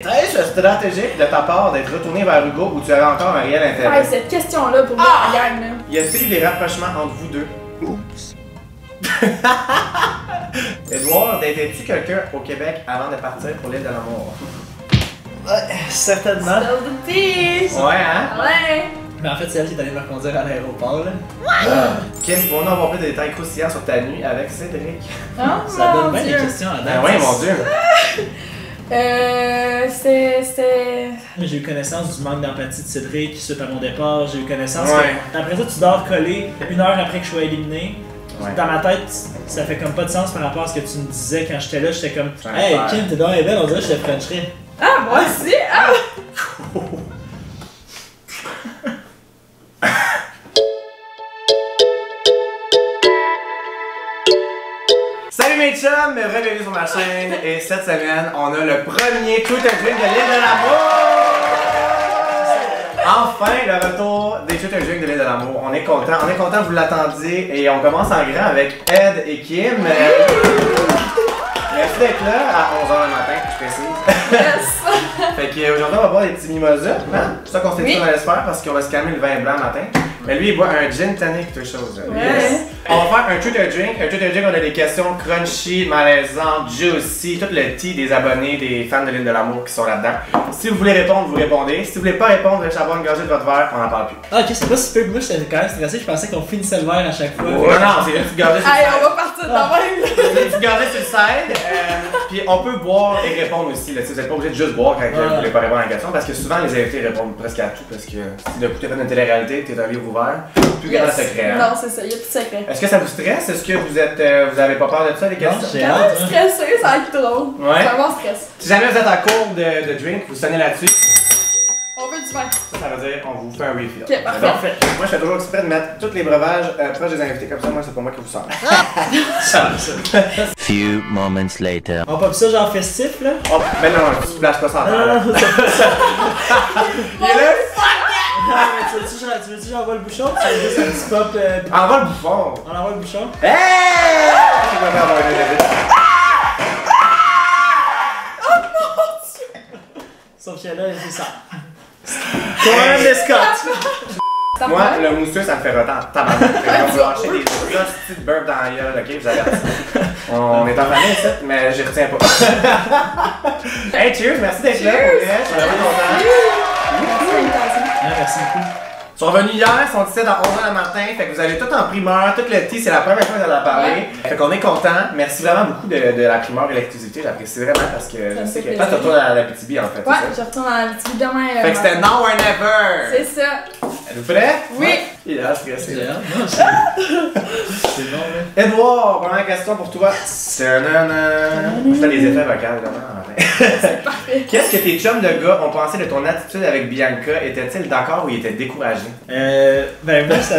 Est-ce stratégique de ta part d'être retourné vers Hugo où tu avais encore un réel intérêt? Ouais, cette question-là pour la gang, là. Y a-t-il des rapprochements entre vous deux? Oups. Edouard, datais-tu quelqu'un au Québec avant de partir pour l'île de l'amour? Ouais, certainement. Spill the tea! Ouais, hein? Ouais! Mais en fait, c'est elle qui est allée me reconduire à l'aéroport, là. Kim, pourrions-nous avoir plus de détails croustillants sur ta nuit avec Cédric? Oh Ça mon donne bien Dieu! les questions à date. Ah ouais, mon Dieu! C'était... J'ai eu connaissance du manque d'empathie de Cédric suite à mon départ. J'ai eu connaissance Ouais. que, après ça, tu dors collé 1 heure après que je sois éliminé. Ouais. Dans ma tête, ça fait comme pas de sens par rapport à ce que tu me disais quand j'étais là. J'étais comme, Ça hey va faire. Kim, t'es donc belle, on dirait que je te frencherais. Ah, moi aussi! Ah! Salut mes chums, bienvenue sur ma chaîne et cette semaine, on a le premier Twitter Drink de l'île de l'amour! Enfin, le retour des Twitter Drink de l'île de l'amour. On est content, vous l'attendiez et on commence en grand avec Ed et Kim. Merci d'être là à 11h le matin, je précise. Yes! Fait qu'aujourd'hui, on va boire des petits mimosas, hein? C'est ça qu'on s'est dit Oui. qu'on allait se faire parce qu'on va se calmer le vin blanc le matin. Mais lui, il boit un gin tonic, quelque chose. Ouais. Yes. On va faire un Twitter Drink. Un Twitter Drink, on a des questions crunchy, malaisantes, juicy, tout le tea des abonnés, des fans de l'île de l'amour qui sont là-dedans. Si vous voulez répondre, vous répondez. Si vous voulez pas répondre, vous allez avoir une gorgée de votre verre, on n'en parle plus. Ah, ok, c'est pas si peu. Moi, j'étais quand même stressé. Je pensais qu'on finissait le verre à chaque fois. Non, c'est une petite gorgée sur le Allez, side. on va partir de même! C'est une petite gorgée sur le side. Puis on peut boire et répondre aussi. Là. Vous n'êtes pas obligé de juste boire quand vous voulez pas répondre à la question parce que souvent les invités répondent presque à tout parce que si le coup t'as fait une télé-réalité, t'es un livre ouvert, plus grand secret. Hein? Non, c'est ça, y'a plus de secret. Est-ce que ça vous stresse? Est-ce que vous êtes vous avez pas peur de ça les Non, questions? j'ai Quand même hâte. Hein. stressé, ça va être drôle. Ouais. C'est un bon stress. Si jamais vous êtes en cours de drink, vous sonnez là-dessus. On veut du vin. Ça veut dire on vous fait un refill. Ok, parfait. Parfait. Moi je fais toujours exprès de mettre tous les breuvages proches des invités comme ça, moi c'est pour moi que vous sort. Ça. Few moments later. On pop ça genre festif, là? Oh, ben non, tu splashes pas sans Non, terre. non, non, c'est pas ça. Il est là! Non, mais tu veux-tu que j'envoie le bouchon? Tu veux juste un petit pop. Envoie le bouffon! On envoie le bouchon? Hey! C'est quoi faire un David? Sauf que là, c'est ça. Toi-même des Scott! Moi, le mousseux, ça me fait retard. Tabarnak. On va lâcher des petites burps dans la gueule, ok? Vous avertis. On est en famille ici, mais j'y retiens pas. Hey, cheers! Merci d'être là. Pour vrai. Je suis vraiment content. Merci beaucoup. Ils sont revenus hier, ils sont ici à 11h le matin, fait que vous avez tout en primeur, tout le tea, c'est la première fois que vous allez en parler. Fait qu'on est content. Merci vraiment beaucoup de la primeur et l'exclusivité, j'apprécie vraiment parce que Ça je me sais fait que toi, tu plaisir. retournes à la PTB en fait. Ouais, c'est ça? je retourne dans la petite demain. Fait que c'était now or never! C'est ça. Êtes-vous prêts? Oui. Il est là, stressé. J'ai hâte. Non, c'est bon, là. Edouard, première question pour toi. Tadana. Je fais des effets vocaux vraiment. C'est parfait. Qu'est-ce que tes chums de gars ont pensé de ton attitude avec Bianca? Étaient-ils d'accord ou ils étaient découragés? Ben moi, ça...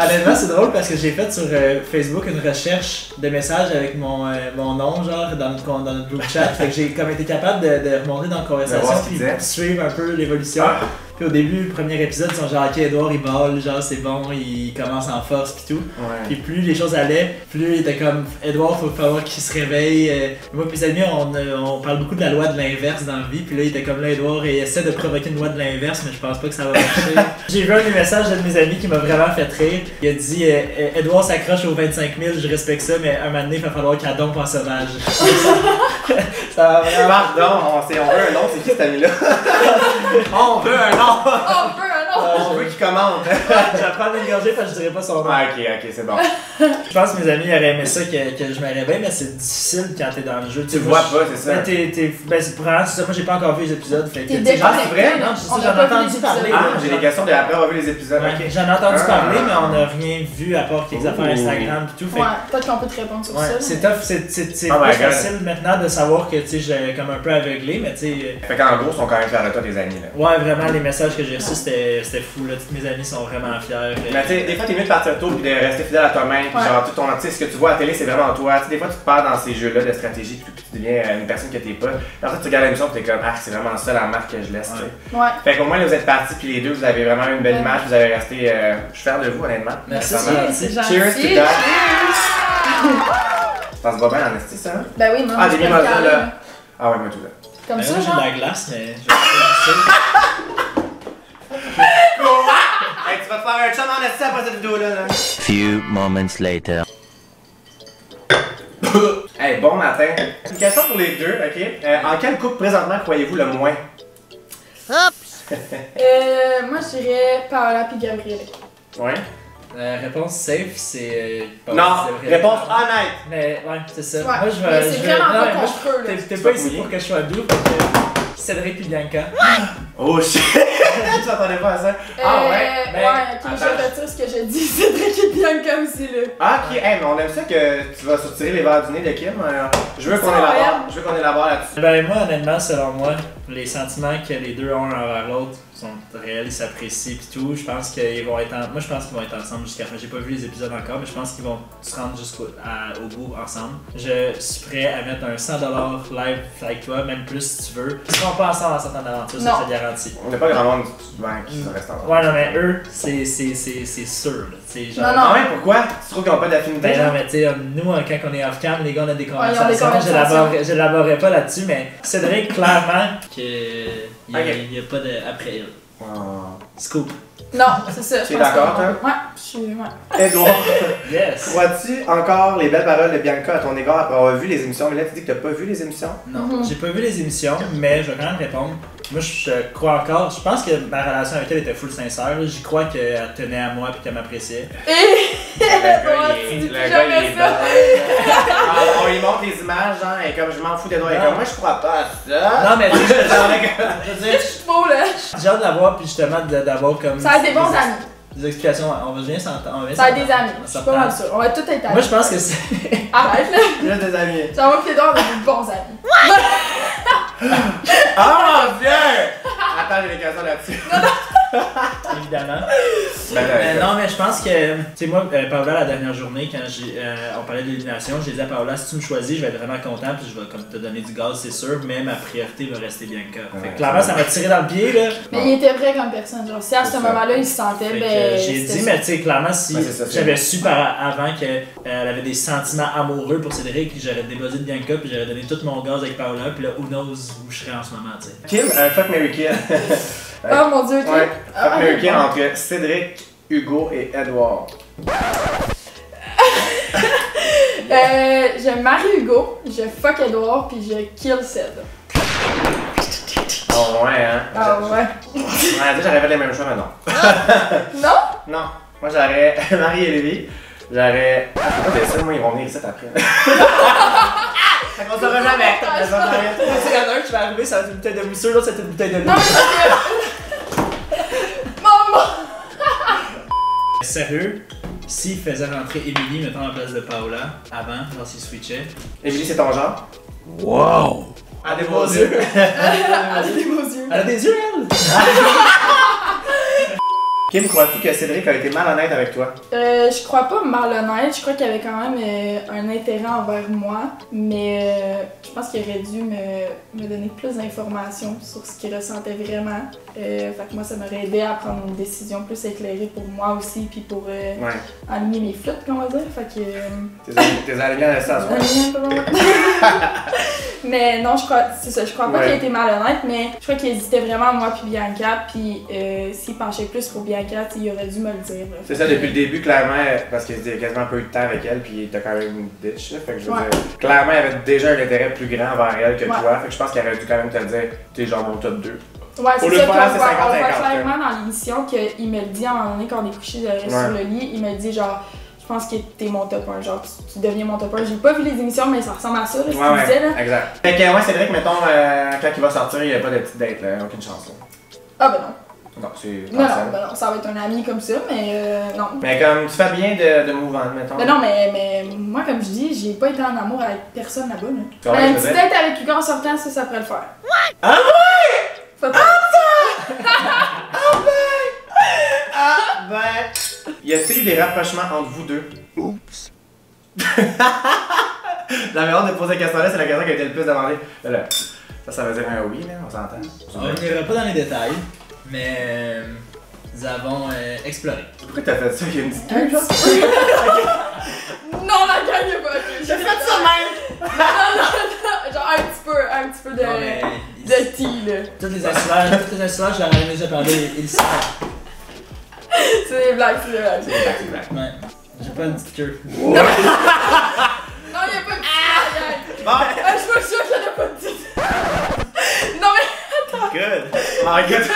honnêtement, c'est drôle parce que j'ai fait sur Facebook une recherche de messages avec mon nom, genre, dans notre groupe chat. Fait que j'ai comme été capable de remonter dans la voir conversation ce qu'il puis disait. suivre un peu l'évolution. Ah. Puis au début, le premier épisode, ils sont genre, ok, Edouard, il balle, genre, c'est bon, il commence en force puis tout. Ouais. Puis plus les choses allaient, plus il était comme, Edouard, faut falloir qu'il se réveille. Moi et mes amis, on parle beaucoup de la loi de l'inverse dans la vie. Puis là, il était comme là, Edouard, et il essaie de provoquer une loi de l'inverse, mais je pense pas que ça va marcher. J'ai vu un des messages d'un de mes amis qui m'a vraiment fait rire. Il a dit, Edouard s'accroche aux 25 000, je respecte ça, mais un moment donné, il va falloir qu'il dompe en sauvage. Ça va vraiment. Pardon, on veut un nom, c'est qui cet ami-là? On veut un nom! Oh, un peu, un autre. On veut qu'il commente! Je vais prendre une gorgée parce que je dirais pas son nom. Ah, ok, c'est bon. Je pense que mes amis auraient aimé ça que je me réveille, mais c'est difficile quand t'es dans le jeu. Tu le vois pas, c'est ça? Ben, c'est probablement c'est ça. Moi, j'ai pas encore vu les épisodes. Fait que, T'es tu sais, déjà c'est vrai? Non, c'est ça, On a j'en ai pas vu entendu les parler. épisodes. Ah, j'ai des questions de après avoir vu les épisodes, Ouais, ok. j'en ai entendu Ah. parler, mais on n'a rien vu à part quelques affaires Instagram et tout. Fait, Ouais, peut-être qu'on peut te répondre sur ouais, ça. c'est tough, c'est Oh my plus God. facile maintenant de savoir que tu sais, j'ai comme un peu aveuglé, mais tu sais. Fait qu'en gros, ils sont quand même fiers de toi, tes amis, là. Ouais, vraiment, les messages que j'ai reçus, c'était fou. Là. Tous mes amis sont vraiment fiers. Mais tu sais, des fois, t'es mieux de partir tôt et de rester fidèle à toi-même. Puis Ouais. genre, tout ton, tu sais, ce que tu vois à la télé, c'est vraiment toi. Tu sais, des fois, tu te perds dans ces jeux-là de stratégie puis tu deviens une personne que t'es pas. Et en fait, tu regardes l'émission et t'es comme, ah, c'est vraiment ça la marque que je laisse, tu sais. Ouais. Fait qu'au moins, là, vous êtes partis puis les deux, vous avez vraiment une belle Ouais. image. Vous avez resté. Je suis fier de vous, honnêtement. Merci, Vraiment. C'est Cheers, gentil. Cheers, tout Cheers. Ça se va bien en esti, ça? Hein? Ben oui, non. Ah, je des peux mimosas, le là. caler. Ah ouais, moi tout là. Comme Ben, ça, moi, j'ai genre. de la glace, mais je vais pas Hey, tu vas te faire un chum en esti après cette vidéo-là. Là. Few moments later. Hey, bon matin. Une question pour les deux, ok? En quel couple présentement croyez-vous le moins? Moi, je dirais Paola puis Gabriel. Ouais. Réponse safe, c'est. Non, réponse honnête. Mais ouais, c'est ça. Ouais, Moi, je mais vais. c'est je vais- vraiment non, pas mais moi, contre eux, là. T'es Tu pas vas ici fouiller? pour que je sois doux, fait que Cédric et Bianca. Oh shit! Tu t'attendais pas à ça? Ah ouais? ben, ok, je attends. retire ce que j'ai dit. Cédric et Bianca aussi, là. Ah ok, hey, mais on aime ça que tu vas sortir les verres du nez de Kim. Je veux qu'on Ça, élabore, regarde. je veux qu'on élabore là-dessus. Ben, moi, honnêtement, selon moi, les sentiments que les deux ont un envers l'autre sont réels, ils s'apprécient pis tout. Je pense qu'ils vont être moi je pense qu'ils vont être ensemble jusqu'à la fin. J'ai pas vu les épisodes encore, mais je pense qu'ils vont se rendre jusqu'au au bout ensemble. Je suis prêt à mettre un 100$ live avec toi, même plus si tu veux. Ils seront pas ensemble en sortant d'aventure, ça Non. je te garantis. On n'a pas grand monde qui se reste ensemble. Ouais, non, mais eux, c'est sûr. Là. C'est genre. Non, non. Ah ouais, pourquoi? Tu trouves qu'ils n'ont pas d'affinité? Ben non, genre? mais tu sais, nous, quand on est off-cam, les gars, on a des ils ont des conversations. conversations. J'élaborerai pas là-dessus, mais Cédric, clairement, qu'il n'y Ok. a pas de après elle. Oh. Scoop. Non, c'est ça. T'es je pense d'accord, que- toi? Ouais, je suis. Ouais. Edouard, Yes. crois-tu encore les belles paroles de Bianca à ton égard après avoir vu les émissions? Mais là, tu dis que t'as pas vu les émissions? Non, Mhm. j'ai pas vu les émissions, mais je vais quand même répondre. Moi, je crois encore. Je pense que ma relation avec elle était full sincère. là. J'y crois qu'elle tenait à moi et qu'elle m'appréciait. Et. Le gars, tu dis le plus gars, il jamais est ça. on lui montre les images, genre, et comme je m'en fous d'Edouard, et Non. comme moi, je crois pas à ça. Non, mais tu sais, je veux dire, Je suis faux, là. j'ai hâte d'avoir, puis justement d'avoir comme. Ça a des bons amis. Des explications. On va bien s'entendre. Ça a des amis. Je suis pas mal sûre. On va tout être amis. Moi, je pense que c'est. Arrête, là. Juste des amis. Ça va que les deux, on a des bons amis. Oh mon dieu! Attends, j'ai des questions là-dessus. Évidemment. Ben, Non, mais je pense que, tu sais, moi, Paola, la dernière journée, quand on parlait de l'élimination, j'ai dit à Paola, si tu me choisis, je vais être vraiment content, puis je vais comme te donner du gaz, c'est sûr, mais ma priorité va rester Bianca. Fait Ouais, que clairement, ça m'a tiré dans le pied, là. Mais il était vrai comme personne. Genre, si à ce C'est ça. moment-là, il se sentait, Fait que, ben. j'ai c'était dit, ça. mais tu sais, clairement, si Ouais, c'est ça, c'est j'avais vrai. su avant qu'elle avait des sentiments amoureux pour Cédric, j'aurais déposé de Bianca, puis j'aurais donné tout mon gaz avec Paola, puis là, who knows où je serais en ce moment, tu sais. Kim, fuck Mary Kill. Oh mon dieu, ok. Ouais, Ah, fuck Mary Kill ouais. entre Cédric, Hugo et Edouard. Je marie Hugo, je fuck Edouard, puis je kill Ced. Oh ouais, hein? Ah ouais. Ouais, j'aurais fait les mêmes choix, mais non. Non? Non, moi j'aurais Marie et Lévi. J'aurais. Ah, c'est pas des seuls, moi ils vont venir ici après. Ça qu'on saura jamais. Ah, Ça va jamais. Tu sais, il y en a un qui va arriver, ça va être une bouteille de mousseux, l'autre, c'est une bouteille de Non, l'eau. mais c'est que. Maman! Sérieux, s'il faisait rentrer Emily, mettons, à la place de Paola, avant, genre s'il switchait. Émilie, c'est ton genre? Wow! Ah, des beaux yeux. J'ai des beaux yeux. Elle a des yeux, elle! Kim, crois-tu que Cédric a été malhonnête avec toi? Je crois pas malhonnête, je crois qu'il y avait quand même un intérêt envers moi, mais je pense qu'il aurait dû me donner plus d'informations sur ce qu'il ressentait vraiment. Fait que moi, ça m'aurait aidé à prendre une décision plus éclairée pour moi aussi, puis pour Ouais. aligner mes flûtes, qu'on va dire. Fait que. Tes alignés à la station. Mais non, je crois, c'est ça, je crois pas Ouais. qu'il a été malhonnête, mais je crois qu'il hésitait vraiment moi puis Bianca, puis s'il penchait plus pour Bianca, il aurait dû me le dire. Là. C'est ça, depuis le début, clairement, parce qu'il y a quasiment peu de temps avec elle, puis il était quand même une bitch, là. Fait que je veux Ouais. dire, clairement, il avait déjà un intérêt plus grand envers elle que Ouais. toi. Fait que je pense qu'il aurait dû quand même te le dire, t'es genre mon top 2. Ouais, Au c'est lieu ça de qu'on faire, voit, c'est 50-50, on voit là. clairement dans l'émission qu'il me le dit à un moment donné quand on est couché sur le lit, il me dit genre, je pense que t'es mon top 1, genre tu deviens mon top 1. J'ai pas vu les émissions, mais ça ressemble à ça, là, ce qu'il disait là. Exact. Fait que, ouais, Cédric, mettons, quand il va sortir, il n'y a pas de petite date, là, aucune chance, là. Ah ben non. Non, c'est Non, partiel. ben non, ça va être un ami comme ça, mais non. Mais comme tu fais bien de move on, mettons. Ben non, mais moi, comme je dis, j'ai pas été en amour avec personne là-bas. Là. Tu vois, Une je petite faisais- date avec Hugo en sortant, ça pourrait le faire. Ah ouais! Faut pas- Ah ben! Y a-t-il eu des rapprochements entre vous deux? Oups! J'avais hâte de poser la question-là, c'est la question qui a été le plus demandée. Là, ça veut dire un oui, là, on s'entend. On n'ira pas dans les détails, mais nous avons exploré. Pourquoi t'as fait ça? Il y a une petite Un queue, là? petit peu. Non, la gagne pas. J'ai fait ça même. Non, genre un petit peu de. Non, mais De tea, là. Toutes les insulaires, je leur ai déjà parlé, ils savent. C'est des blagues, c'est des blagues. C'est black, c'est black. Ouais. J'ai pas une petite queue. Non, y'a pas de petite ailleurs. Bon, Je suis sûre qu'il y en a pas de petite. Non, mais. good. Oh my god.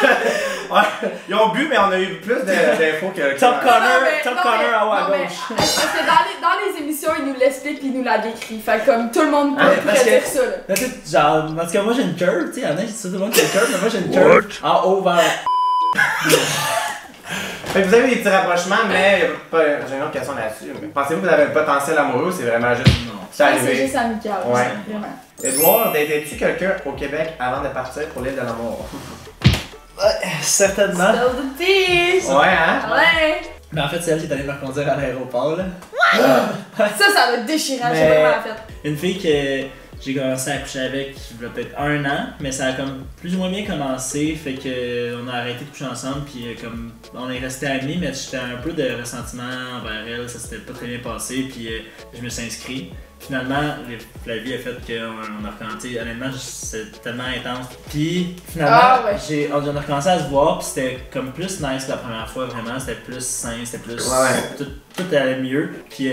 Ouais, ils ont bu, mais on a eu plus d'infos que. Top Connor, Non, Top mais- Connor en haut à non, mais- gauche. Parce que dans les émissions, ils nous l'expliquent pis ils nous la décrivent. Fait que comme tout le monde Ah, mais pourrait parce que- dire ça, là. Là, tu sais, genre, en tout cas, moi j'ai une curve, tu sais, y'en a qui disent tout le monde qui a une curve, mais moi j'ai une curve en haut vers. Fait que vous avez des petits rapprochements, mais j'ai une autre question là-dessus. Pensez-vous que vous avez un potentiel amoureux ou c'est vraiment juste. Non. C'est Ouais, c'est arrivé. juste amical, Ouais. vraiment. Edouard, datais-tu quelqu'un au Québec avant de partir pour l'île de l'amour? Certainement. Spill the tea! Ouais, hein? Ouais! Mais en fait, c'est elle qui est allée me reconduire à l'aéroport, là. Ça va être déchirant, je sais Mais- pas comment elle a fait. Une fille que j'ai commencé à coucher avec il y a peut-être 1 an, mais ça a comme plus ou moins bien commencé, fait que on a arrêté de coucher ensemble, puis comme on est resté amis, mais j'étais un peu de ressentiment envers elle, ça s'était pas très bien passé, puis je me suis inscrit. Finalement, la vie a fait qu'on a recommencé, honnêtement, c'est tellement intense. Puis finalement, Ah ouais. on a recommencé à se voir, puis c'était comme plus nice que la première fois, vraiment, c'était plus sain, c'était plus. Ouais. Tout allait mieux. Puis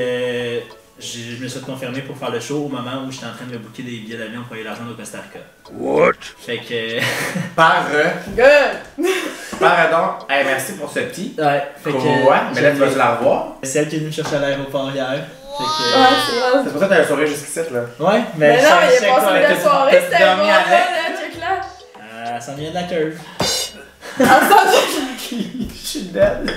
je me suis confirmé pour faire le show au moment où j'étais en train de me booker des billets d'avion pour aller l'argent au Costa Rica. What? Fait que. Good! Pardon. Hey, merci pour ce petit. Ouais, fait que. Ouais, mais là tu vas la revoir. C'est elle qui est venue me chercher à l'aéroport hier. Fait que. Ouais, c'est vrai. C'est pour ça que t'as un sourire jusqu'ici, là. Ouais, Mais non, mais il je a passé sais une quoi, belle soirée, t'as c'était dormi bon, là, avec? check là. ça vient de la curve. Je suis dead.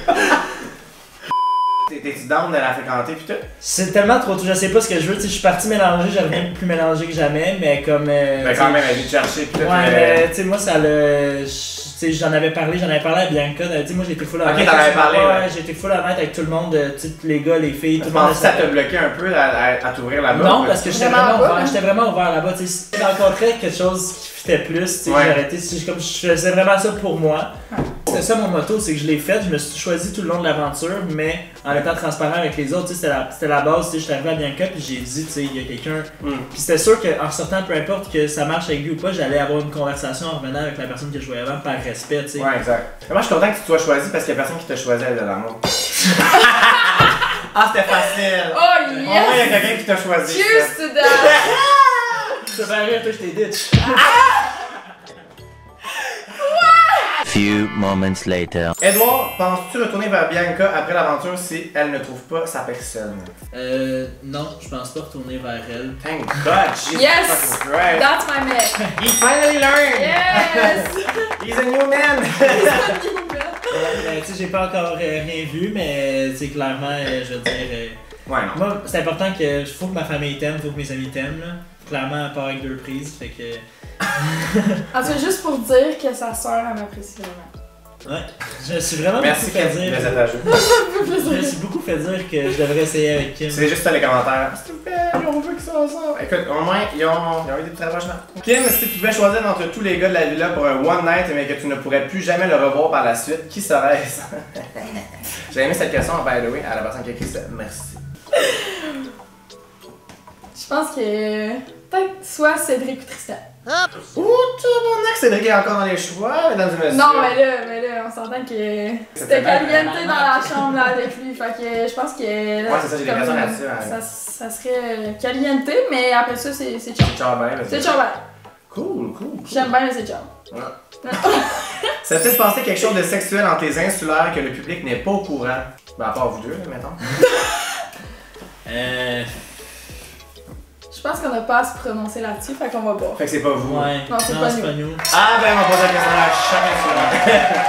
T'es-tu down de la fréquenter pis tout? C'est tellement trop tôt, je sais pas ce que je veux. Tu sais, je suis parti mélanger, je reviens plus mélangé que jamais, mais comme. Mais quand même, elle vient te chercher pis tout. Ouais, mais tu sais, moi, ça le. Tu sais, j'en avais parlé à Bianca. Tu sais, moi, j'ai été full honnête. t'en avais parlé, Ouais, ouais. j'ai été full honnête avec tout le monde, tu sais, les gars, les filles, tout Tu le monde. penses que ça t'a bloqué un peu à t'ouvrir la bas Non, parce que j'étais Vraiment vraiment pas, ouvert. hein? J'étais vraiment ouvert là-bas. Tu sais, si je rencontrais quelque chose qui fitait plus, tu sais, Ouais. j'ai arrêté. Tu sais, comme je faisais vraiment ça pour moi. C'était ça mon motto, c'est que je l'ai fait. Je me suis choisi tout le long de l'aventure, mais en étant transparent avec les autres. Tu sais, c'était la base. Tu sais, je suis arrivé à Bianca puis j'ai dit, tu sais, il y a quelqu'un. Puis c'était sûr qu'en sortant, peu importe que ça marche avec lui ou pas, j'allais avoir une conversation en revenant avec la personne que je voyais avant par respect, tu sais. Ouais, exact. Mais moi, je suis content que tu te sois choisi parce qu'il y a personne qui t'a choisi à l'île de l'amour. Ah, c'était facile! Oh Au moins, il y a yes! quelqu'un qui t'a choisi. Cheers to that! Ça fait rire, toi, je t'ai ditch. Few moments later. Edouard, penses-tu retourner vers Bianca après l'aventure si elle ne trouve pas sa personne? Non, je pense pas retourner vers elle. Thank God, Jesus Yes! fucking Christ! That's my man! He finally learned! Yes! He's a new man! Tu sais, j'ai pas encore rien vu, mais tu sais, clairement, je veux dire. Ouais, non. Moi, c'est important que. Faut que ma famille t'aime, faut que mes amis t'aiment, là. Clairement, à part avec 2 prises, fait que. En tout cas, juste pour dire que sa soeur, elle m'apprécie vraiment. Ouais. Je me suis vraiment Merci beaucoup fait Kim, dire. mais c'est à jour. Je me suis beaucoup fait dire que je devrais essayer avec Kim. C'est juste ça les commentaires. S'il vous plaît, on veut que ça ensemble. Écoute, au moins, ils ont eu des petits rapprochements. Kim, si tu pouvais choisir entre tous les gars de la villa pour un one night mais que tu ne pourrais plus jamais le revoir par la suite, qui serait-ce? J'ai aimé cette question, by the way, à la personne qui a écrit ça. Merci. Je pense que peut-être soit Cédric ou Tristan. Ouh, tabarnak, Cédric est encore dans les choix, mesdames et messieurs. Non, mais là, on s'entend que c'était caliente dans la chambre là, avec lui. Fait que je pense que. Ouais, c'est ça, j'ai des comme, questions là-dessus. Hein. Ça serait caliente, mais après ça, c'est chill. Ciao, ben, C'est chill, ouais. Cool. J'aime bien, mais c'est chill. Ouais. Ça peut-être passé quelque chose de sexuel entre tes insulaires que le public n'est pas au courant? Ben, à part vous deux, là, mettons. Je pense qu'on n'a pas à se prononcer là-dessus, fait qu'on va boire. Fait que c'est pas vous. Ouais. Non, c'est pas nous. nous. Ah, ben, on va poser la question à chaque insulaire.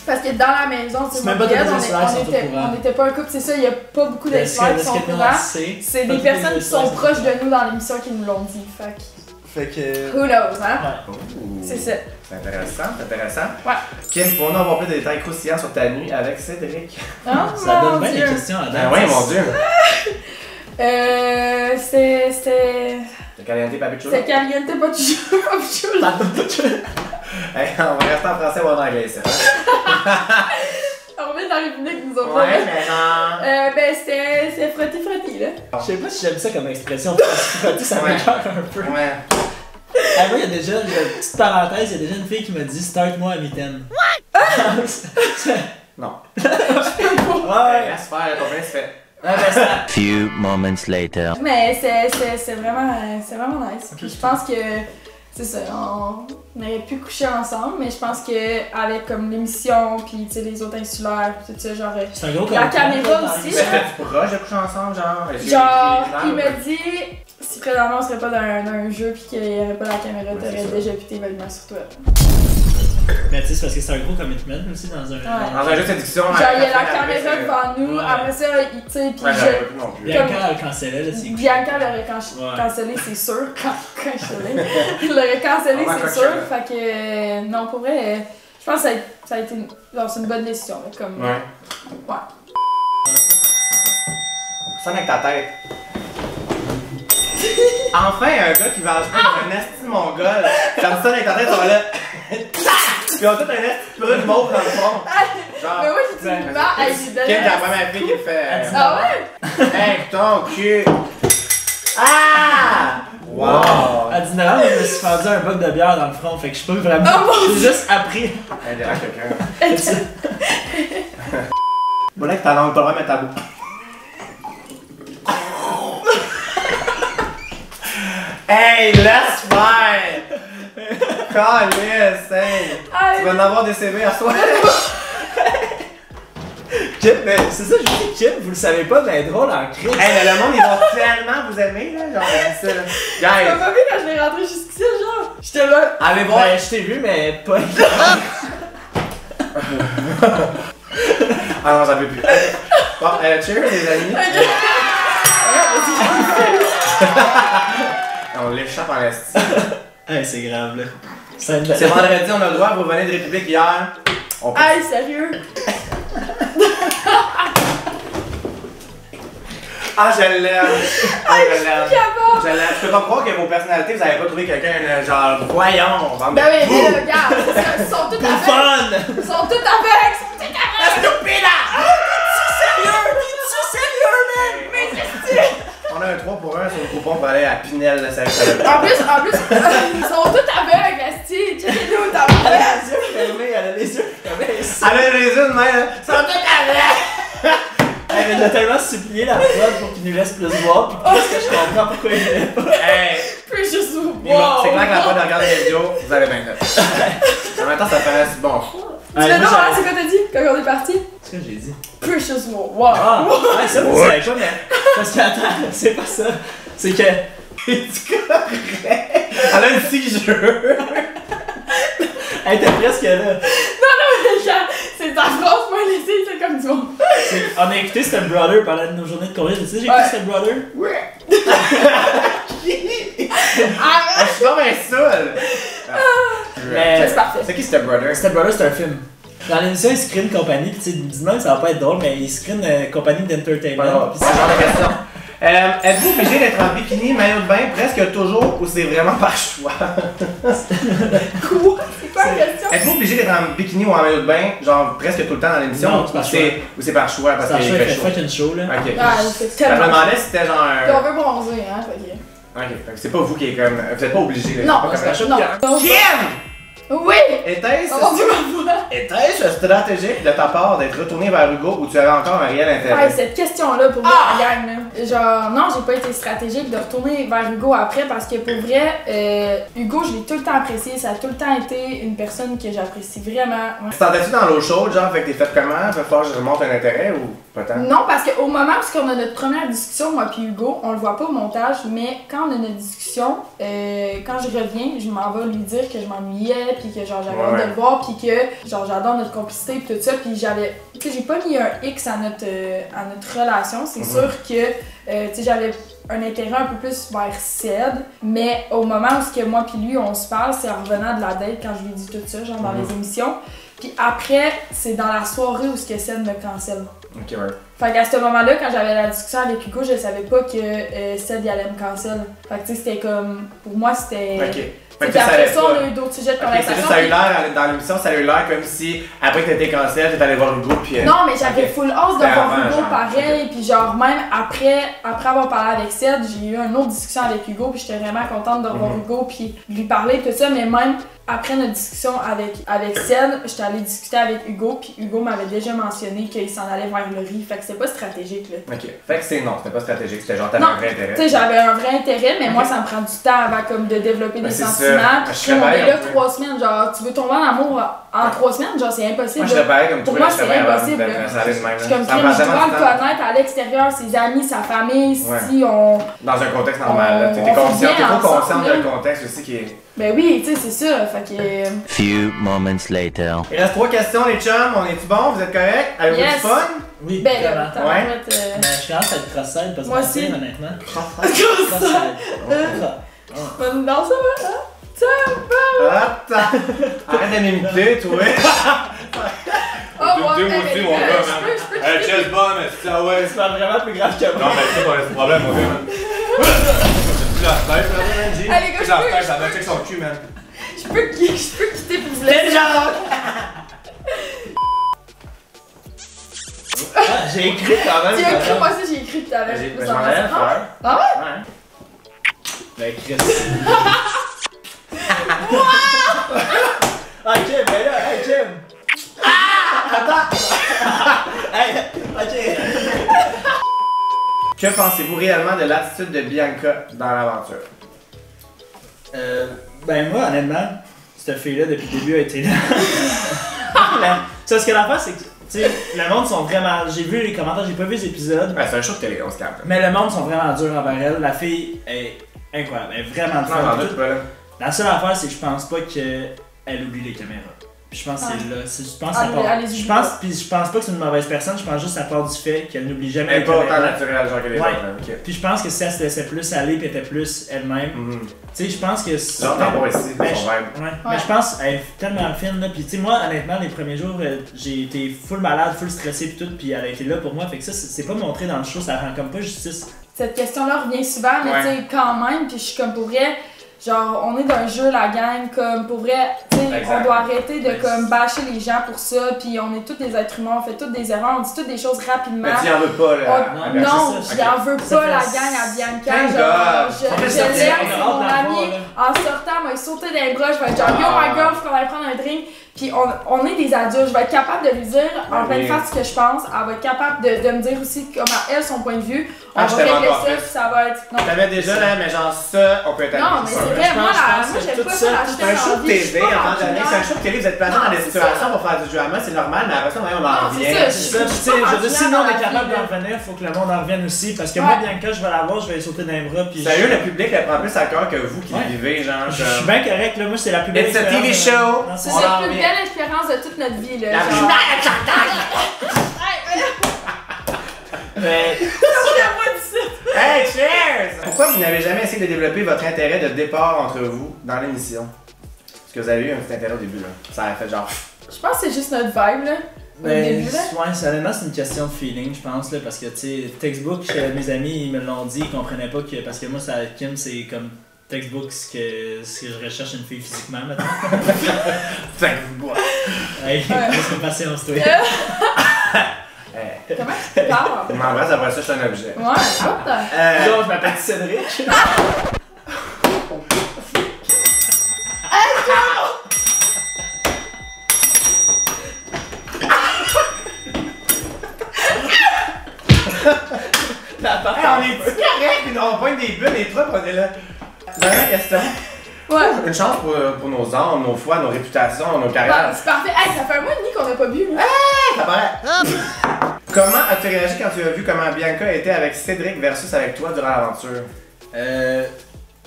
Parce que dans la maison, C'est c'est même moi pas et tous elle, les insulaires sont au courant. on n'était pas un couple, c'est ça, il n'y a pas beaucoup d'insulaires qui sont au courant. C'est des personnes qui sont proches de nous dans l'émission qui nous l'ont dit, fait que... Who knows, hein? Ouais. Ouh. C'est ça. C'est intéressant. Ouais. Kim, pourrons-nous avoir plus de détails croustillants sur ta nuit avec Cédric? Oh, Ça mon donne bien Dieu. les questions à date. Ben ouais, mon dieu. C'était T'as calienté Papichou? caliente, pas toujours, pas toujours. Hey, on va rester en français ou en anglais, ça. On revient dans le public, nous autres. Ouais, mais non. Ben, c'était frotti, là. Je sais pas si j'aime ça comme expression. Frotter, ça Ouais. m'écoeure un peu. Ouais. Ah, moi, il y a déjà, petite parenthèse, il y a déjà une fille qui m'a dit start-moi à mitaine. Non. Ouais. Laisse faire, ton frère se fait. Ouais, ben ça. Few moments later. Mais c'est vraiment nice. Puis je pense que c'est ça, on aurait pu coucher ensemble, mais je pense que avec comme l'émission puis tu sais les autres insulaires tout ça genre C'est un gros la commitment, caméra dans aussi, Mais l'émission. c'était-tu proche de coucher ensemble, genre? il me dit si présentement on serait pas dans un jeu puis qu'il y aurait pas la caméra, Ouais, c'est t'aurais ça. déjà pu t'évaluer sur toi. Mais tu sais, c'est parce que c'est un gros commitment aussi dans un. Ouais. Dans un jeu de séduction. Genre il y a la caméra devant nous, Ouais. après ça, tu sais, puis Ouais, j'aurais pas pu non plus. Bianca a cancellé, là, c'est. Bianca l'aurait Ouais. cancellé, c'est sûr. Cancellé. Il l'aurait cancellé, On va c'est cocher, sûr. là. Fait que, non, pour vrai, je pense que ça a été genre, c'est une bonne décision. Là, comme, Ouais. Ouais. Sonne avec ta tête. Enfin, un gars qui va ajouter un esti mongol. Ça me sonne avec ta tête, on va là. Puis on a tout un esti brun mauve dans le fond. Genre. Mais moi, j'ai dit une barre avec des Kim, données. qui est la première fille qui le fait. Ah ouais? Hey, ton cul! Ah! Wow! À 19 ans, je me suis fendu un boc de bière dans le front, fait que je peux vraiment. Oh mon J'ai juste appris. Elle dérange quelqu'un. Voilà que ta langue, pas le droit de mettre ta bouche. Hey, laisse faire! Calisse, hey! Tu vas en avoir des CV à soi. Kim, mais c'est ça, je dis Kim, vous le savez pas, mais elle est drôle en crise. Hey, mais le monde, ils vont tellement vous aimer, là. Genre, je dis ça, là. Tu m'as Guys, pas vu quand je l'ai rentré jusqu'ici, genre? J'étais là. allez voir. Ben, je t'ai vu, mais pas. Ah non, j'en peux plus. Bon, cheers, les amis. On l'échappe en esti. Hey, c'est grave, là. C'est vendredi, on a le droit, vous venez de République hier. On peut... Hey, sérieux? Ah, je l'aime! Ah, je l'aime! Capable. Je l'aime. Je peux pas croire que vos personnalités, vous avez pas trouvé quelqu'un, genre, voyons! Bande de Ben oui, fous. mais là, regarde, ils sont tous Pour aveugles. fun! Ils sont tous aveugles. Ils sont tous aveugles. Stupide! On a un 3 pour 1 sur le coupon pour aller à Pinel, là, ça va. En plus, ils sont tous aveugles, esti. Checkez-nous, t'as pas Elle a les yeux fermés, elle a les yeux fermés. Elle a les yeux de même, là. Ils sont tous aveugles! Elle a tellement supplié la prod pour qu'il nous laisse plus voir, pis qu'est-ce que je comprends pourquoi il voulait pas. Hey! Precious. C'est Wow. clair que la fois de regarder les vidéos, vous avez bien fait. En même temps, ça fait si bon. Tu fais non, hein, c'est quoi t'as dit quand on est parti? C'est ce que j'ai dit. Precious. Wow. Ah! Ouais, ça vous savez pas, mais. Parce que attends, c'est pas ça. C'est que. C'est correct! Elle a une seizure! Elle était presque là. C'est ta phrase, moi, laissé, c'est comme du monde. On a écouté Step Brother pendant nos journées de congé. Tu sais, j'ai écouté Ouais. Step Brother. Ouais! Arrête! Je suis comme un saoul! Mais. C'est parfait. C'est qui Step Brother? Step Brother, c'est un film. Dans l'émission, il se crée une compagnie, pis tu sais, dis-moi, ça va pas être drôle, mais il se crée une compagnie d'entertainment. Pis C'est genre de question. Êtes-vous obligé d'être en bikini, maillot de bain presque toujours ou c'est vraiment par choix? Quoi? C'est quoi la question? Êtes-vous obligé d'être en bikini ou en maillot de bain, genre presque tout le temps dans l'émission? Non, c'est par choix. Ou c'est par choix parce c'est un qu'il show, il fait fait chaud? fucking show, là. Ok. Ah, c'est Je me tellement. demandais si c'était genre Puis on un. veut bronzer, hein, fait que. Ok, fait que c'est pas vous qui est comme. Vous êtes pas obligé d'être. Non, pas c'est comme pas ça. non. Kim! Oui! Était-ce Oh mon dieu, ma voix! était-ce stratégique de ta part d'être retourné vers Hugo ou tu avais encore un réel Ouais, intérêt? cette question-là, pour vrai, la gang, là. Genre, non, j'ai pas été stratégique de retourner vers Hugo après parce que pour vrai, Hugo, je l'ai tout le temps apprécié. Ça a tout le temps été une personne que j'apprécie vraiment. Ouais. Tu t'entends-tu dans l'eau chaude, genre, fait que t'es fait comment? Fait fort que je remonte un intérêt ou pas tant? Non, parce qu'au moment où on a notre première discussion, moi puis Hugo, on le voit pas au montage, mais quand on a notre discussion, quand je reviens, je m'en vais lui dire que je m'ennuyais, puis que genre j'avais hâte de le voir, puis que genre j'adore notre complicité, puis tout ça, puis j'avais, tu sais, j'ai pas mis un X à notre relation, c'est sûr que, tu sais, j'avais un intérêt un peu plus vers Ced, mais au moment où ce que moi puis lui on se parle, c'est en revenant de la date quand je lui ai dit tout ça, genre dans les émissions. Puis après, c'est dans la soirée où ce que Ced me cancelle. Ok, ouais. Fait qu'à ce moment-là, quand j'avais la discussion avec Hugo, je savais pas que Ced il allait me cancel. Fait que tu sais, c'était comme, pour moi c'était... Ok. Fait que Puis tu après savais ça, pas. on a eu d'autres sujets de Ok, c'est conversation. juste, ça a eu l'air, dans l'émission, ça a eu l'air comme si, après que t'étais cancel, t'es allé voir Hugo, puis. Non, mais j'avais Ok. full hâte de C'était voir avant, Hugo genre, pareil, puis genre même après avoir parlé avec Ced, j'ai eu une autre discussion avec Hugo, puis j'étais vraiment contente de revoir Hugo, puis de lui parler tout ça, mais même après notre discussion avec Ced, j'étais allée discuter avec Hugo, puis Hugo m'avait déjà mentionné qu'il s'en allait vers le riz, fait que c'était pas stratégique là. Ok. Fait que c'est non, c'était pas stratégique, c'était genre t'avais Non, un vrai intérêt. Tu sais, j'avais un vrai intérêt, mais moi, ça me prend du temps avant comme de développer des c'est ça. sentiments. Je Puis serais on pareil est là un peu. 3 semaines, genre, tu veux tomber en amour en 3 semaines, genre, c'est impossible. Moi, je serais pareil comme Pour toi, moi, je serais c'est bien capable impossible, de là. ça allait de même. Je suis comme Ça me crime, prend je dois tellement le de temps. connaître à l'extérieur, ses amis, sa famille, Ouais. si on. Dans un contexte normal, là. T'es on fait conscient, bien t'es trop ensemble, conscient là. du contexte aussi qui est. Ben oui, tu sais, c'est ça. Fait que. Few moments later. Il reste 3 questions, les chums. On est-tu bon? Vous êtes corrects? Avez-vous Yes. du fun? Oui, Ben vraiment. là, t'as Ouais. en fait, Mais je commence à être cross-side parce que Moi aussi. honnêtement. Non, ça va, hein? Ça va! Attends! Arrête de m'imiter, toi! Oh, Deux ouais, mots-ci, ben, mon gars, je man. peux Hey, quitter. chest bomb, c'est ça, ouais. C'est pas vraiment plus grave que Non, moi. mais c'est pas le problème, mon gars, man. C'est plus la tête, là, Angie. Allez, gars, C'est la je peux- tête, ça va check son cul, man. Je peux quitter pour vous laisser. Ah, j'ai écrit quand même. Tu as par écrit, exemple. moi aussi j'ai écrit tout à l'heure. Je m'en allais le faire. Ah ouais? Ouais. Ben, Chris. Ok, ben là, hey, Kim. Attends. Hey, ok. Que pensez-vous réellement de l'attitude de Bianca dans l'aventure? Ben moi, honnêtement, cette fille-là, depuis le début, a été là. Ce que l'affaire, c'est que, tu sais, le monde sont vraiment... J'ai vu les commentaires, j'ai pas vu les épisodes, Ouais, c'est un show de télé, on se calme. mais le monde sont vraiment durs envers elle. La fille est incroyable, elle est vraiment Non, fun. j'en doute pas, là. La seule affaire, c'est que je pense pas qu'elle oublie les caméras. Puis je pense que c'est là. Je pense que ça Ah, part- elle les je oublie pense, pas. puis je pense pas que c'est une mauvaise personne, je pense juste que ça part du fait qu'elle n'oublie jamais Elle est les pas autant caméras. naturelle, genre que les Ouais. autres, là. Ok. Puis je pense que si elle se laissait plus aller puis était plus elle-même, Mhm. tu sais, je pense que... J'entends pas ici, Ben, son vibe. Ouais. Mais je pense qu'elle est tellement fine là, puis tu sais moi honnêtement les premiers jours j'ai été full malade, full stressé puis tout, puis elle a été là pour moi, fait que ça c'est pas montré dans le show, ça rend comme pas justice. Cette question-là revient souvent, mais Ouais. tu sais, quand même, puis je suis comme pour vrai, genre, on est dans un jeu, la gang, comme pour vrai, tu sais, Exact. on doit arrêter de Ouais. comme bâcher les gens pour ça, puis on est tous des êtres humains, on fait toutes des erreurs, on dit toutes des choses rapidement. Mais tu y en veux pas, là. On- à ben, non, c'est ça. j'y en veux Ça pas fait- la gang à Bianca, Thank genre, God. je On fait l'aime, sortir, c'est on a hâte mon de la ami, voir, en sortant, moi, il sauter dans les bras, je vais être genre, yo Ah. my girl, faut qu'on aille prendre un drink, puis on est des adultes, je vais être capable de lui dire en Oui. pleine face ce que je pense, elle va être capable de me dire aussi comment elle, son point de vue, on Ah, va je t'aime régler encore ça, plus. puis ça va être... Non, Je t'avais déjà, là, mais genre ça, on peut être non, amis. mais c'est Ça, vrai, là. moi, je pense moi que j'aime tout pas ça, ça, la C'est un show de TV, à un moment donné, c'est un show de télé, vous êtes placés Non, dans des c'est situations ça. pour faire du drama, c'est normal, mais après ça, on Non, en c'est revient. ça, C'est ça, puis tu sais, je veux dire, si nous on est capable d'en revenir, faut que le monde en revienne aussi, parce que moi Ouais. Bianca je vais la voir, je vais lui sauter dans les bras, puis Sérieux, le public, elle prend plus à cœur que vous qui Ouais. le vivez, genre. je suis bien correct là, moi c'est la plus belle It's a expérience TV de- show. Non, c'est C'est On ça. en la plus revient. belle expérience de toute notre vie, là, La genre... Mais Hey, cheers! Pourquoi vous n'avez jamais essayé de développer votre intérêt de départ entre vous dans l'émission? Parce que vous avez eu un petit intérêt au début, là. Ça a fait genre. Je pense que c'est juste notre vibe, là, au Ben, début, là. ouais, honnêtement, c'est une question de feeling, je pense, là, parce que, tu sais, textbook, mes amis, ils me l'ont dit, ils comprenaient pas que, parce que moi, ça, Kim, c'est comme textbook, ce que je recherche une fille physiquement, maintenant. Hey, laisse-moi patience, toi. Hey, Comment tu parles? je m'embrasse, après ça, je suis un objet. Ouais, what the... Genre, je m'appelle Cédric. Hey, on est correct, puis on pointe des bulles, les trucs, on est là. Dernière question. Ouais. Une chance pour nos âmes, nos foi, nos réputations, nos carrières. Bon, c'est parfait. Hey, ça fait un mois et demi qu'on a pas bu, là. Ça paraît. Comment as-tu réagi quand tu as vu comment Bianca était avec Cédric versus avec toi durant l'aventure?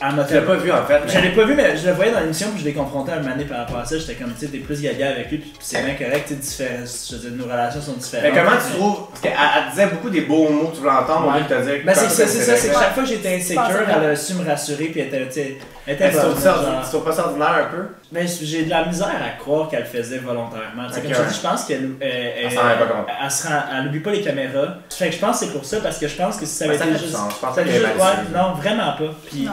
Elle m'a Tu l'as pas vu en fait. mais- Je l'ai pas vu, mais je le voyais dans l'émission, puis je l'ai confronté à un moment donné par rapport à ça. J'étais comme, tu sais, t'es plus gaga avec lui, puis c'est bien correct, tu sais, différent. Je veux dire, nos relations sont différentes. Mais comment tu trouves. Parce qu'elle elle disait beaucoup des beaux mots que tu voulais entendre au lieu de te dire. Ben c'est comme ça, c'est ça, c'est que vrai. chaque fois que j'étais insécure, Je pense que elle a su me rassurer, puis elle était, tu sais, elle était Elle bonne, genre. tu trouves pas ça ordinaire un peu? Mais j'ai de la misère à croire qu'elle le faisait volontairement. Tu sais, Ok, comme je ouais. dis, je pense qu'elle Elle s'en rend pas compte. elle oublie pas les caméras. Fait que je pense que c'est pour ça, parce que je pense que si ça avait Ben, ça été fait du juste. sens. Je pense ça pas avait qu'elle est juste- malicieux. ouais, non, vraiment pas. Puis Non.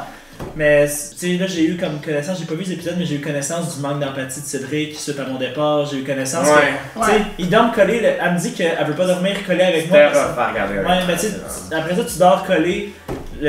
Mais tu sais, là, j'ai eu comme connaissance, j'ai pas vu les épisodes, mais j'ai eu connaissance du manque d'empathie de Cédric suite à mon départ. J'ai eu connaissance que, tu sais, il dort me coller, elle me dit qu'elle veut pas dormir collée avec moi. C'était rough à regarder. Ouais, mais tu sais, après ça, tu dors collé 1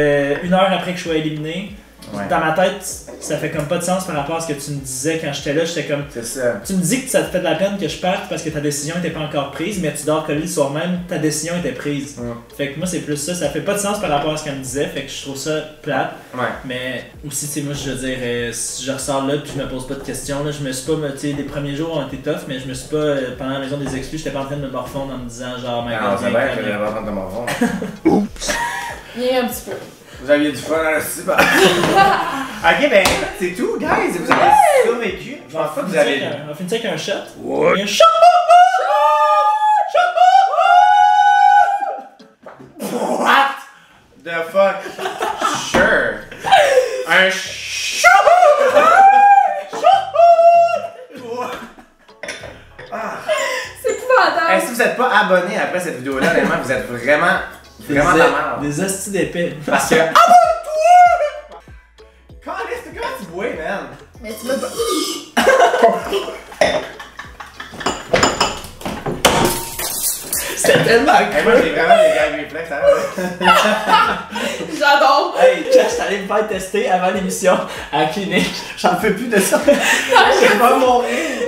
heure après que je sois éliminé. Ouais. Dans ma tête, ça fait comme pas de sens par rapport à ce que tu me disais quand j'étais là. J'étais comme. C'est ça. Tu me dis que ça te fait de la peine que je parte parce que ta décision était pas encore prise, mais tu dors collé le soir même, ta décision était prise. Fait que moi, c'est plus ça. Ça fait pas de sens par rapport à ce qu'elle me disait, fait que je trouve ça plate. Ouais. Mais aussi, tu sais, moi, je veux dire, si je ressors là puis je me pose pas de questions, là, je me suis pas. Tu sais, les premiers jours ont été tough, mais je me suis pas. Pendant la maison des exclus, j'étais pas en train de me morfondre en me disant, genre, ma Non, c'est vrai que j'avais pas de morfondre. Oups! Bien un petit peu. Vous aviez du fun à la super. Ok, ben, c'est tout, guys. Vous avez survécu. Je pense pas que vous avez. On va finir avec un shot. What? Un shot! What the fuck? Sure. Un shot! C'est épouvantable! Si vous êtes pas abonné après cette vidéo-là, honnêtement, vous êtes vraiment de la merde. Des hosties d'épée. Parce que. Abonne-toi! Comment tu bois, man? Mais tu m'as pas. C'était tellement Hey, moi, j'ai vraiment des gars réflexes, hein? J'adore! Hey, j'étais allé me faire tester avant l'émission à la clinique. J'en peux plus de ça. Je vais mourir.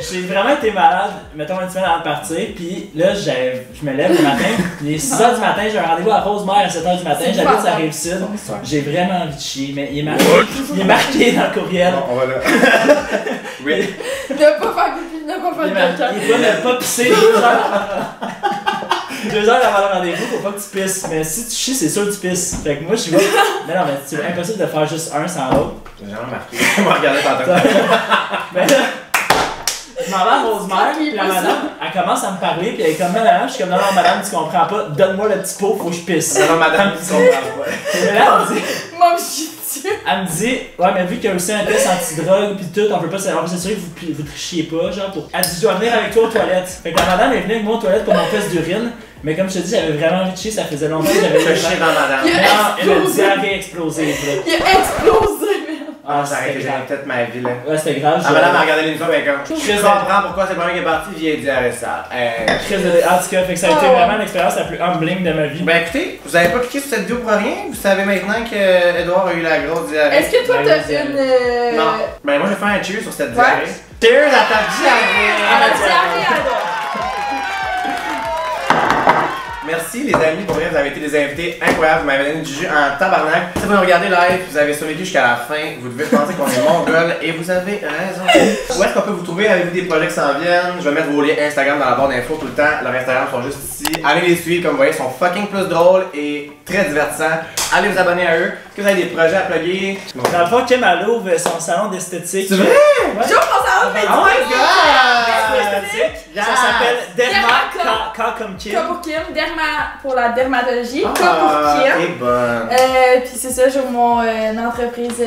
J'ai vraiment été malade, mettons une semaine avant de partir. Puis là, je me lève le matin. Il est 6h du matin, j'ai un rendez-vous à Rosemère à 7h du matin. J'habite sur la Rive-Sud. J'ai vraiment envie de chier, mais il est marqué dans le courriel. On va là. Oui. Ne pas faire pipi, ne pas faire caca. Il doit ne pas pisser 2 heures. 2 heures avant le rendez-vous, faut pas que tu pisses. Mais si tu chies, c'est sûr que tu pisses. Fait que moi, je suis. Mais non, mais c'est impossible de faire juste un sans l'autre. J'ai jamais remarqué. Je m'en regardais tantôt. Mais là, je m'en vais à Rosemère, puis la madame, elle commence à me parler, puis elle est comme là, je suis comme non, madame, tu comprends pas, donne-moi le petit pot, faut que je pisse. Non, madame, tu comprends pas. Mais là, on dit. Moi, je suis dessus. Elle me dit, ouais, mais vu qu'il y a aussi un test anti-drogue pis tout, on peut s'assurer que vous trichiez pas, genre pour. Elle dit, je dois venir avec toi aux toilettes. Fait que la madame est venue avec moi aux toilettes pour mon test d'urine, mais comme je te dis, j'avais vraiment envie de chier, ça faisait longtemps que j'avais Je chie dans madame. elle a une diarrhée explosive, là. Il a explosé, merde. Ah, j'arrête, j'ai peut-être ma vie, là. Ouais, c'était grave. Ah, madame a regardé l'émission, mais comme. Je comprends pourquoi c'est pas moi qui est parti, vieille diarrhée sale. En tout cas, fait que ça a été vraiment l'expérience la plus humbling de ma vie. Ben écoutez, vous avez pas cliqué sur cette vidéo pour rien, vous savez maintenant que Edouard a eu la grosse diarrhée. Est-ce que toi, t'as une. Non. Ben moi, je vais faire un cheer sur cette Ouais. diarrhée. Cheers à ta diarrhée! À la diarrhée, alors. Merci les amis, pour vrai, vous avez été des invités incroyables, vous m'avez donné du jus en tabarnak. Si vous nous regardez live, vous avez survécu jusqu'à la fin, vous devez penser qu'on est mongol et vous avez raison. Où est-ce qu'on peut vous trouver? Avez-vous des projets qui s'en viennent? Je vais mettre vos liens Instagram dans la barre d'infos tout le temps. Leurs Instagram sont juste ici. Allez les suivre, comme vous voyez, ils sont fucking plus drôles et très divertissants. Allez vous abonner à eux. Est-ce que vous avez des projets à plugger? Dans le fond, Kim, elle ouvre son salon d'esthétique. C'est vrai? Ouais. Je pense à un Oh my god! Ça s'appelle Derma, K comme Kim. K pour Kim, Derma pour la dermatologie, K pour T'es Kim. bonne. Puis c'est ça, j'ai mon entreprise.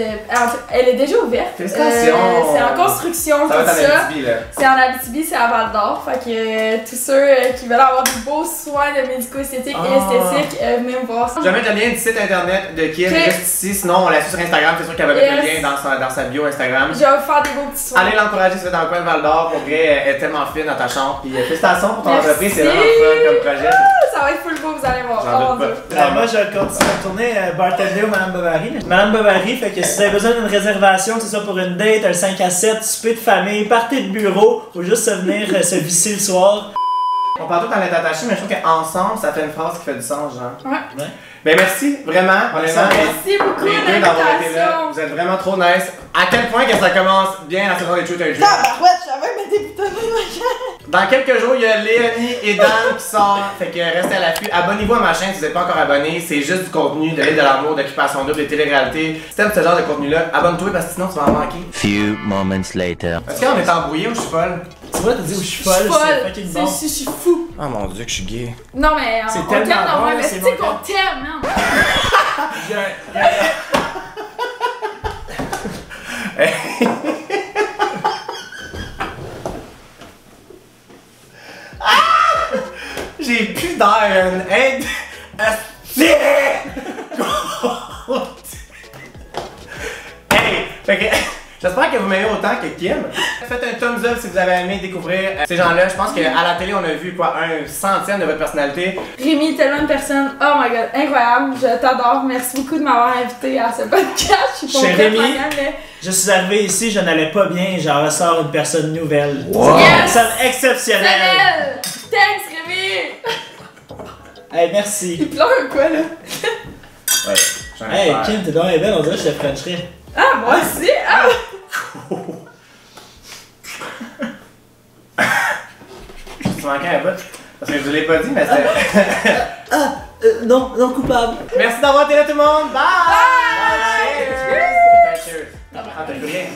Elle est déjà ouverte. Félicitations. C'est en construction, Ça va tout être en ça. Abitibi, là. C'est en Abitibi, c'est à Val d'Or. Fait que tous ceux qui veulent avoir du beaux soins de médico-esthétique et esthétique, venez me voir. Je vais mettre le lien du site internet de Kim Ok. juste ici, sinon on la suit sur Instagram, c'est sûr qu'elle va mettre le Yes. lien dans sa bio Instagram. Je vais vous faire des beaux petits soins. Allez l'encourager si vous êtes dans le coin de Val d'Or, pour vrai, elle est tellement fine dans ta chambre. Puis félicitations pour ton Merci. entreprise, c'est vraiment fun comme projet. Ça va être full beau, vous allez voir. J'en Oh, doute mon Dieu. pas. Moi, je continue à tourner bartender au Madame Bovary. Madame Bovary, fait que si vous avez besoin d'une réservation, que ce soit pour une date, un 5 à 7, souper de famille, party de bureau, ou juste se venir se visser le soir. On parle tout en être attaché, mais je trouve qu'ensemble, ça fait une phrase qui fait du sens, genre. Ouais. Ben merci, vraiment, honnêtement. Merci beaucoup Les de deux d'avoir été là, l'invitation. vous êtes vraiment trop nice. À quel point que ça commence bien la saison des Truth or Jeux. Tabarouette, j'avais mes déboutonnés. Dans quelques jours, il y a Léonie et Dan qui sortent. Fait que restez à l'affût. Abonnez-vous à ma chaîne si vous n'êtes pas encore abonné. C'est juste du contenu, de l'aide, de l'amour, d'occupation double, de télé-réalité. Si t'aimes ce genre de contenu-là, abonne-toi parce que sinon tu vas en manquer. Few moments later. Est-ce qu'on est embrouillé ou je suis folle? Tu vois, t'as dit où je suis Je suis folle, c'est folle. fucking bon. Je suis fou. Oh mon dieu que je suis gay. Non, mais C'est on tellement t'aime dans bon, moi, là, mais c'est tu sais mon qu'on gars. t'aime, man. J'ai plus d'air. Aide. Fait que j'espère que vous m'aimez autant que Kim. Faites un thumbs up si vous avez aimé découvrir ces gens-là. Je pense qu'à la télé, on a vu quoi, un centième de votre personnalité. Rémi, tellement de personnes. Oh my god, incroyable. Je t'adore. Merci beaucoup de m'avoir invité à ce podcast. Je suis pas Chez très Rémi, fan, mais... je suis arrivé ici, je n'allais pas bien, j'en ressors une personne nouvelle. Wow. Une personne exceptionnelle. Samuel! Thanks, Rémi! Hey, merci. Il pleure quoi, là? Ouais, j'en ai Hey, peur. Kim, t'es donc bien belle, on dirait que je te frencherais. Ah, moi aussi! Ah! Tu manquais un bout. Parce que je vous l'ai pas dit, mais c'était. Non, non coupable. Merci d'avoir été là, tout le monde. Bye! Bye! Cheers! Cheers! Ah, t'as plus rien.